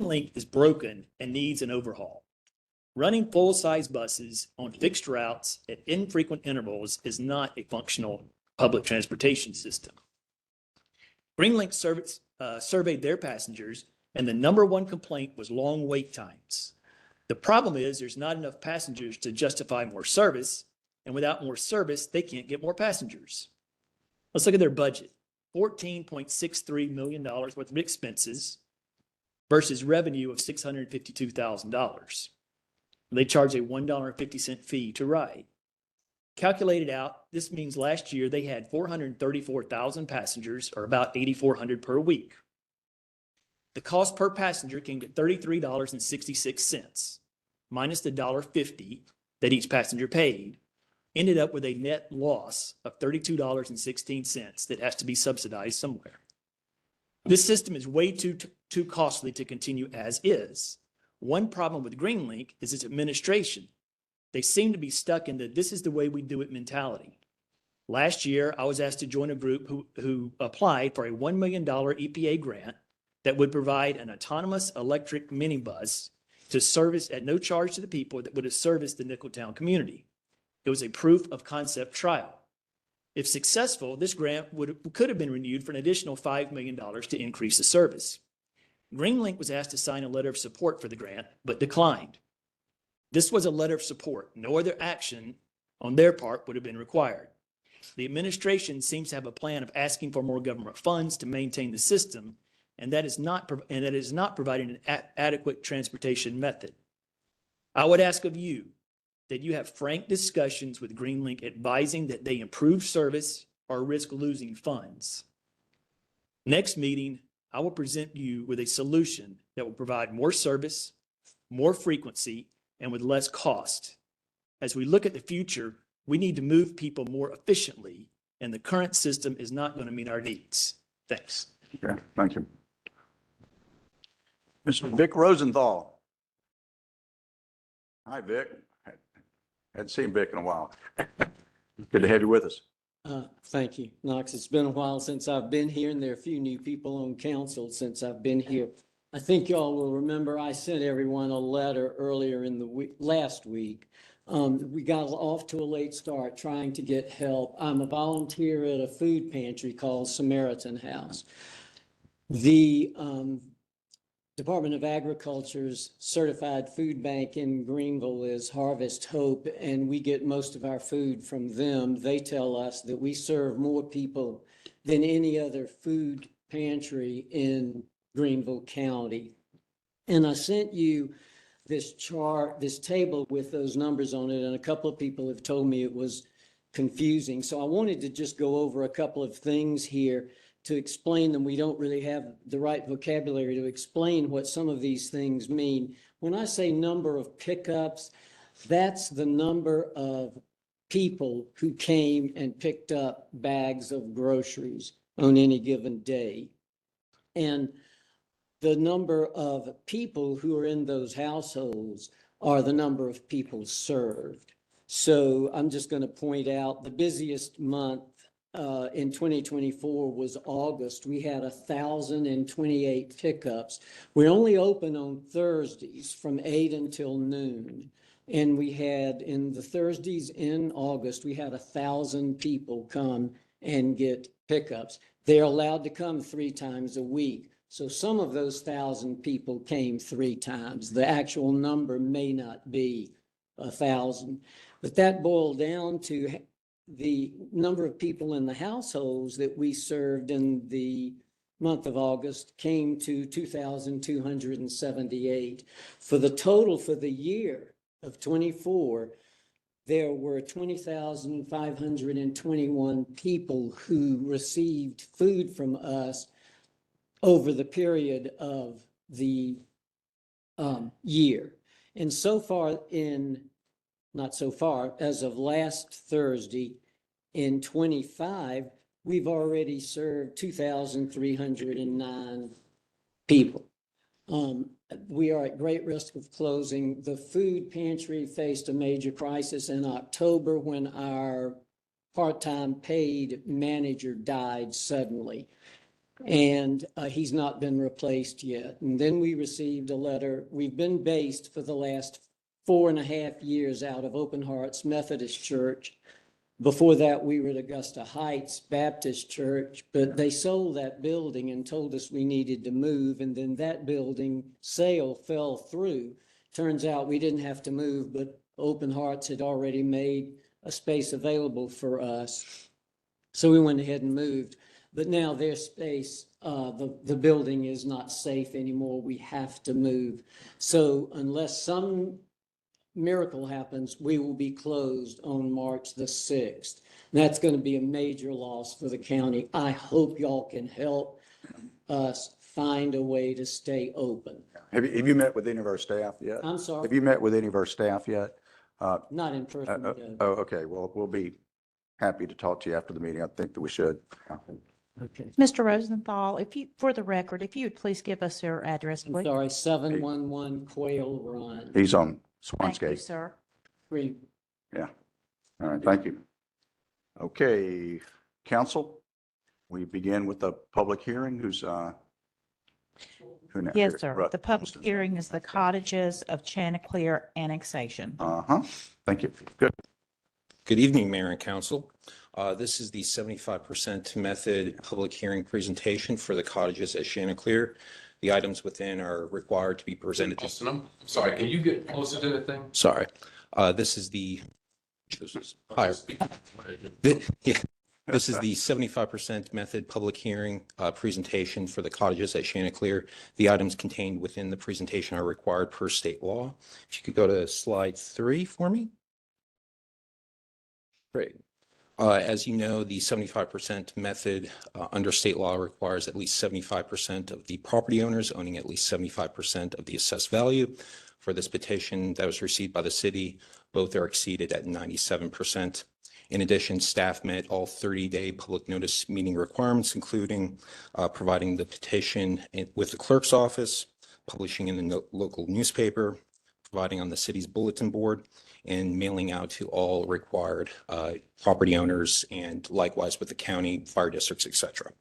Link is broken and needs an overhaul. Running full-size buses on fixed routes at infrequent intervals is not a functional public transportation system. Greenlink surveyed their passengers, and the number one complaint was long wait times. The problem is there's not enough passengers to justify more service, and without more service, they can't get more passengers. Let's look at their budget. $14.63 million worth of expenses versus revenue of $652,000. They charge a $1.50 fee to ride. Calculated out, this means last year they had 434,000 passengers, or about 8,400 per week. The cost per passenger came to $33.66, minus the $1.50 that each passenger paid, ended up with a net loss of $32.16 that has to be subsidized somewhere. This system is way too costly to continue as is. One problem with Greenlink is its administration. They seem to be stuck in the "this is the way we do it" mentality. Last year, I was asked to join a group who applied for a $1 million EPA grant that would provide an autonomous electric minibus to service at no charge to the people that would have serviced the Nicholtown community. It was a proof of concept trial. If successful, this grant could have been renewed for an additional $5 million to increase the service. Greenlink was asked to sign a letter of support for the grant, but declined. This was a letter of support. No other action on their part would have been required. The administration seems to have a plan of asking for more government funds to maintain the system, and that is not providing an adequate transportation method. I would ask of you that you have frank discussions with Greenlink advising that they improve service or risk losing funds. Next meeting, I will present you with a solution that will provide more service, more frequency, and with less cost. As we look at the future, we need to move people more efficiently, and the current system is not going to meet our needs. Thanks. Okay, thank you. Mr. Vic Rosenthal. Hi, Vic. Hadn't seen Vic in a while. Good to have you with us. Thank you, Knox. It's been a while since I've been here, and there are a few new people on council since I've been here. I think y'all will remember I sent everyone a letter earlier in the last week. We got off to a late start trying to get help. I'm a volunteer at a food pantry called Samaritan House. The Department of Agriculture's certified food bank in Greenville is Harvest Hope, and we get most of our food from them. They tell us that we serve more people than any other food pantry in Greenville County. And I sent you this chart, this table with those numbers on it, and a couple of people have told me it was confusing. So I wanted to just go over a couple of things here to explain them. We don't really have the right vocabulary to explain what some of these things mean. When I say number of pickups, that's the number of people who came and picked up bags of groceries on any given day. And the number of people who are in those households are the number of people served. So I'm just going to point out the busiest month in 2024 was August. We had 1,028 pickups. We only open on Thursdays from 8 until noon. And we had, in the Thursdays in August, we had 1,000 people come and get pickups. They're allowed to come 3 times a week. So some of those 1,000 people came 3 times. The actual number may not be 1,000, but that boiled down to the number of people in the households that we served in the month of August came to 2,278. For the total for the year of 24, there were 20,521 people who received food from us over the period of the year. And so far not so far, as of last Thursday in 25, we've already served 2,309 people. We are at great risk of closing. The food pantry faced a major crisis in October when our part-time paid manager died suddenly. And he's not been replaced yet. And then we received a letter. We've been based for the last 4.5 years out of Open Hearts Methodist Church. Before that, we were at Augusta Heights Baptist Church, but they sold that building and told us we needed to move. And then that building sale fell through. Turns out we didn't have to move, but Open Hearts had already made a space available for us. So we went ahead and moved. But now their space, the building is not safe anymore. We have to move. So unless some miracle happens, we will be closed on March the 6th. That's going to be a major loss for the county. I hope y'all can help us find a way to stay open. Have you met with any of our staff yet? I'm sorry, Have you met with any of our staff yet? not in person. no. Oh, okay. Well, we'll be happy to talk to you after the meeting. I think that we should. Okay. Mr. Rosenthal, if you, for the record, if you would please give us your address, I'm please. sorry, 711 Quail Run. He's on Thank you, Swansgate. sir. Green. Yeah. All right, thank you. Okay, council, we begin with the public hearing. Who now? Yes, sir. Right. The public hearing is the cottages of Chanticleer annexation. Uh-huh. Thank you. Good. Good evening, Mayor and Council. This is the 75% method public hearing presentation for the cottages at Chanticleer. The items within are required to be presented. Austin, I'm sorry, can you get closer to the thing? Sorry, this is the higher. Yeah. This is the 75% method public hearing presentation for the cottages at Chanticleer. The items contained within the presentation are required per state law. If you could go to slide 3 for me. Great. As you know, the 75% method under state law requires at least 75% of the property owners owning at least 75% of the assessed value. For this petition that was received by the city, both are exceeded at 97%. In addition, staff met all 30-day public notice meeting requirements, including providing the petition with the clerk's office, publishing in the local newspaper, providing on the city's bulletin board, and mailing out to all required property owners and likewise with the county, fire districts, et cetera.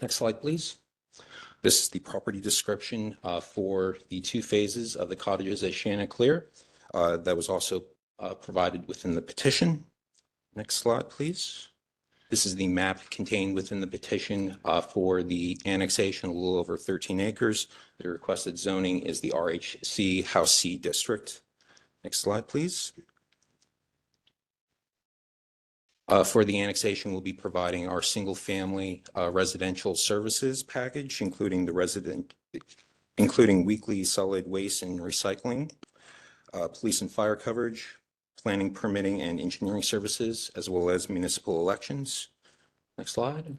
Next slide, please. This is the property description for the 2 phases of the cottages at Chanticleer that was also provided within the petition. Next slide, please. This is the map contained within the petition for the annexation, a little over 13 acres. The requested zoning is the RHC House C district. Next slide, please. For the annexation, we'll be providing our single-family residential services package, including weekly solid waste and recycling, police and fire coverage, planning, permitting, and engineering services, as well as municipal elections. Next slide.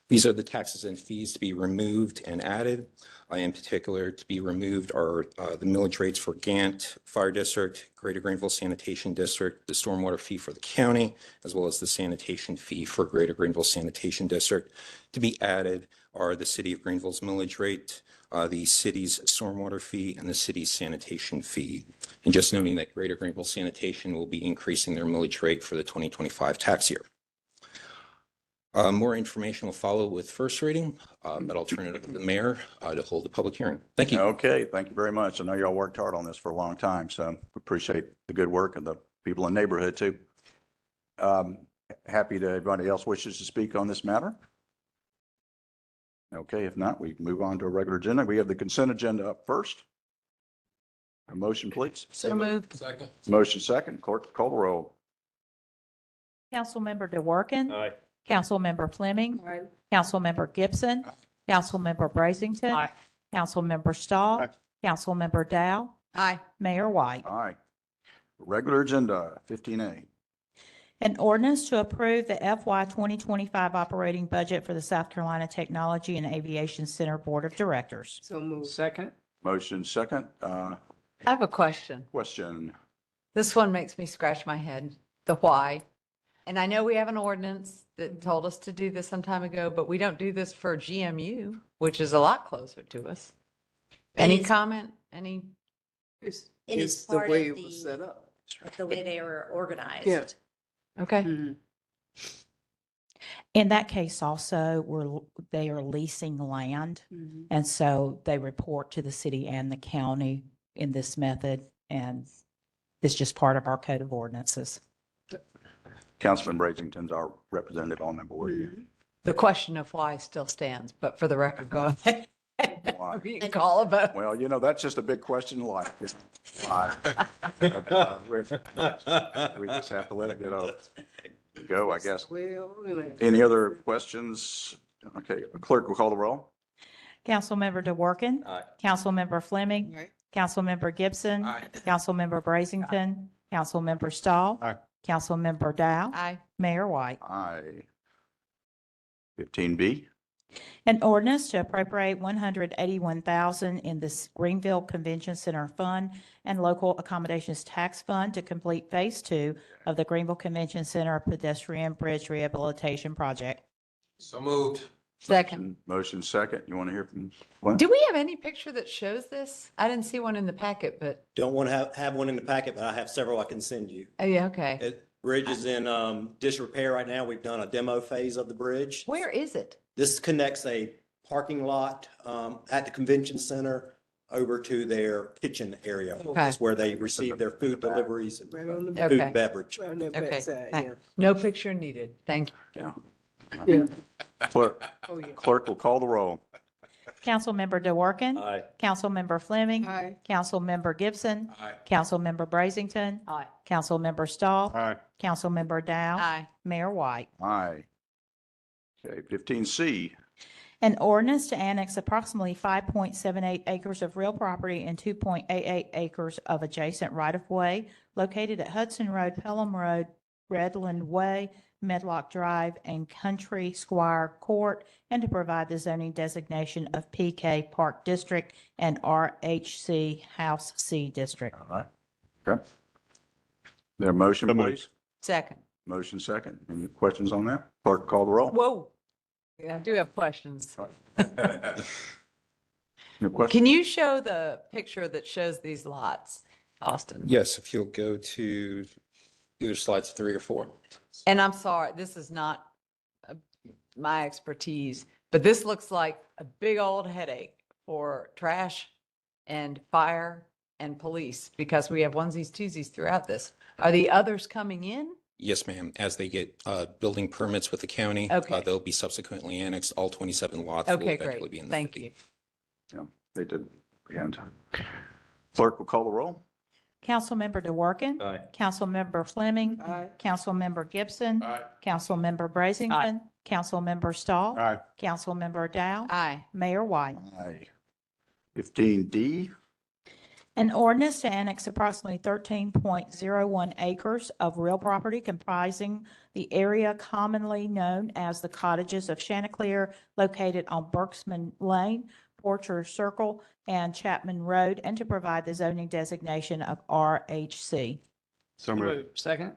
These are the taxes and fees to be removed and added. In particular, to be removed are the millage rates for Gant Fire District, Greater Greenville Sanitation District, the stormwater fee for the county, as well as the sanitation fee for Greater Greenville Sanitation District. To be added are the City of Greenville's millage rate, the city's stormwater fee, and the city's sanitation fee. And just noting that Greater Greenville Sanitation will be increasing their millage rate for the 2025 tax year. More information will follow with first reading, but I'll turn it over to the mayor to hold the public hearing. Thank you. Okay, thank you very much. I know y'all worked hard on this for a long time, so appreciate the good work of the people in the neighborhood too. Happy to anybody else wishes to speak on this matter. Okay, if not, we can move on to a regular agenda. We have the consent agenda up first. A motion, please. So moved. Second. Motion second. Clerk, call the roll. Councilmember DeWorke. Aye. Councilmember Fleming. Aye. Councilmember Gibson. Councilmember Brazington. Aye. Councilmember Stahl. Aye. Councilmember Dow. Aye. Mayor White. Aye. Regular agenda, 15A. An ordinance to approve the FY 2025 operating budget for the South Carolina Technology and Aviation Center Board of Directors. So moved. Second. Motion second. I have a question. Question. This one makes me scratch my head, the why. And I know we have an ordinance that told us to do this some time ago, but we don't do this for GMU, which is a lot closer to us. Any is- comment? Any? It is part of the way they were organized. Okay. Mhm. In that case also, they are leasing land. Mhm. And so they report to the city and the county in this method. And it's just part of our code of ordinances. Councilman Brazington's our representative on that board here. The question of why still stands, but for the record, go ahead. Why? You can call a vote. Well, that's just a big question in life. Why? We just have to let it go, I guess. Any other questions? Okay, clerk will call the roll. Councilmember DeWorke. Aye. Councilmember Fleming. Aye. Councilmember Gibson. Aye. Councilmember Brazington. Councilmember Stahl. Aye. Councilmember Dow. Aye. Mayor White. Aye. 15B, An ordinance to appropriate $181,000 in the Greenville Convention Center Fund and Local Accommodations Tax Fund to complete Phase 2 of the Greenville Convention Center Pedestrian Bridge Rehabilitation Project. So moved. Second. motion second. You want to hear from Glenn? Do we have any picture that shows this? I didn't see one in the packet, but, Don't want to have one in the packet, but I have several I can send you. oh, yeah, okay. Bridge is in disrepair right now. We've done a demo phase of the bridge. Where is it? This connects a parking lot at the convention center over to their kitchen area. Okay. That's where they receive their food deliveries and Right on the, food Okay. and beverage. right on the Okay. backside, yeah. No picture needed. Thank you. Yeah. Clerk Oh, yeah. clerk will call the roll. Councilmember DeWorke. Aye. Councilmember Fleming. Aye. Councilmember Gibson. Aye. Councilmember Brazington. Aye. Councilmember Stahl. Aye. Councilmember Dow. Aye. Mayor White. Aye. Okay, 15C, An ordinance to annex approximately 5.78 acres of real property and 2.88 acres of adjacent right-of-way located at Hudson Road, Pelham Road, Redland Way, Medlock Drive, and Country Squire Court, and to provide the zoning designation of PK Park District and RHC House C District. all right. Okay. Their motion, please. Second. Motion second. Any questions on that? Clerk, call the roll. Whoa. Yeah, I do have questions. Your question? Can you show the picture that shows these lots, Austin? Yes, if you'll go to either slides 3 or 4. And I'm sorry, this is not my expertise, but this looks like a big old headache for trash and fire and police because we have onesies, twosies throughout this. Are the others coming in? Yes, ma'am. As they get building permits with the county, Okay. they'll be subsequently annexed. All 27 lots will Okay, eventually great. be in the Thank 50. you. Yeah, they did. And clerk will call the roll. Councilmember DeWorke. Aye. Councilmember Fleming. Aye. Councilmember Gibson. Aye. Councilmember Brazington. Councilmember Stahl. Aye. Councilmember Dow. Aye. Mayor White. Aye. 15D, An ordinance to annex approximately 13.01 acres of real property comprising the area commonly known as the Cottages of Chanticleer located on Berksman Lane, Porcher Circle, and Chapman Road, and to provide the zoning designation of RHC. So moved. Second?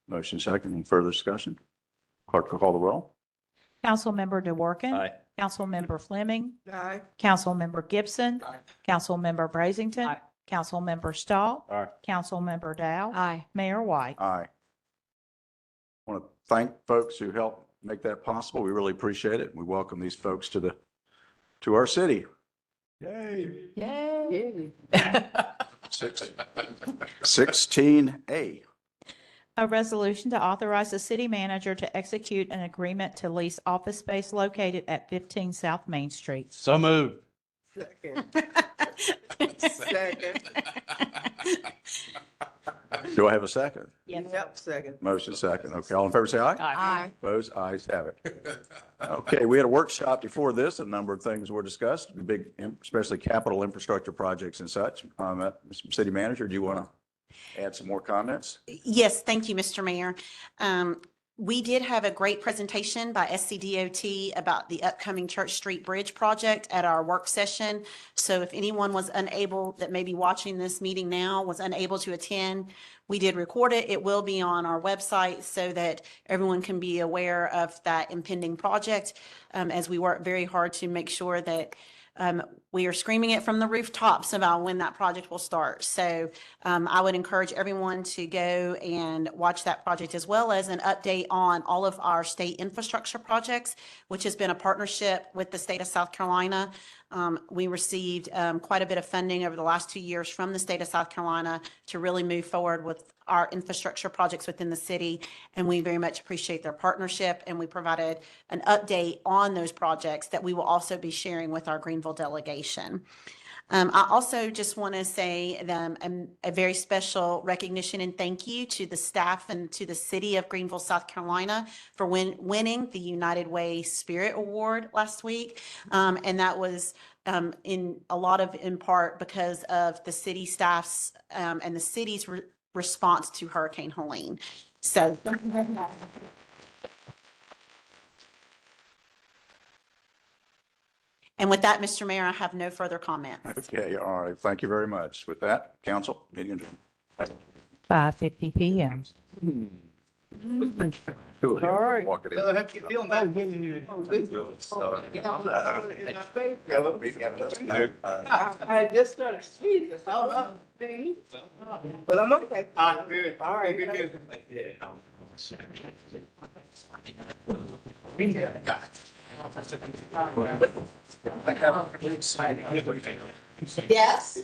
motion second. Any further discussion? Clerk will call the roll. Councilmember DeWorke. Aye. Councilmember Fleming. Aye. Councilmember Gibson. Aye. Councilmember Brazington. Aye. Councilmember Stahl. Aye. Councilmember Dow. Aye. Mayor White. Aye. Want to thank folks who helped make that possible. We really appreciate it. We welcome these folks to our city. Yay. Yay. 16A, A resolution to authorize the city manager to execute an agreement to lease office space located at 15 South Main Street. So moved. Second. Second. do I have a second? Yep, second. Motion second. Okay, all in favor, say aye. Aye. Opposed, ayes have it. Okay, we had a workshop before this, a number of things were discussed, big, especially capital infrastructure projects and such. Mr. City Manager, do you want to add some more comments? Yes, thank you, Mr. Mayor. We did have a great presentation by SCDOT about the upcoming Church Street Bridge project at our work session. So if anyone was unable, that may be watching this meeting now, was unable to attend, we did record it. It will be on our website so that everyone can be aware of that impending project as we work very hard to make sure that we are screaming it from the rooftops about when that project will start. So I would encourage everyone to go and watch that project, as well as an update on all of our state infrastructure projects, which has been a partnership with the state of South Carolina. We received quite a bit of funding over the last 2 years from the state of South Carolina to really move forward with our infrastructure projects within the city. And we very much appreciate their partnership. And we provided an update on those projects that we will also be sharing with our Greenville delegation. I also just want to say a very special recognition and thank you to the staff and to the city of Greenville, South Carolina, for winning the United Way Spirit Award last week. And that was in part because of the city staff's and the city's response to Hurricane Helene. So. And with that, Mr. Mayor, I have no further comments. Okay, all right. Thank you very much. With that, council, meeting adjourned. 5:50 PM. All right. Walk it in. I just started speaking. But I'm okay. All right. Yes.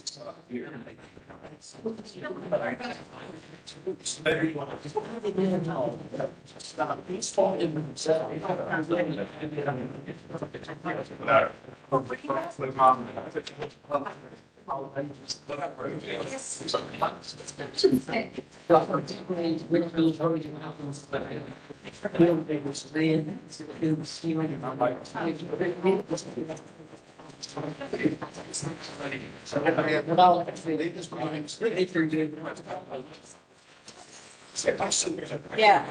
Yeah.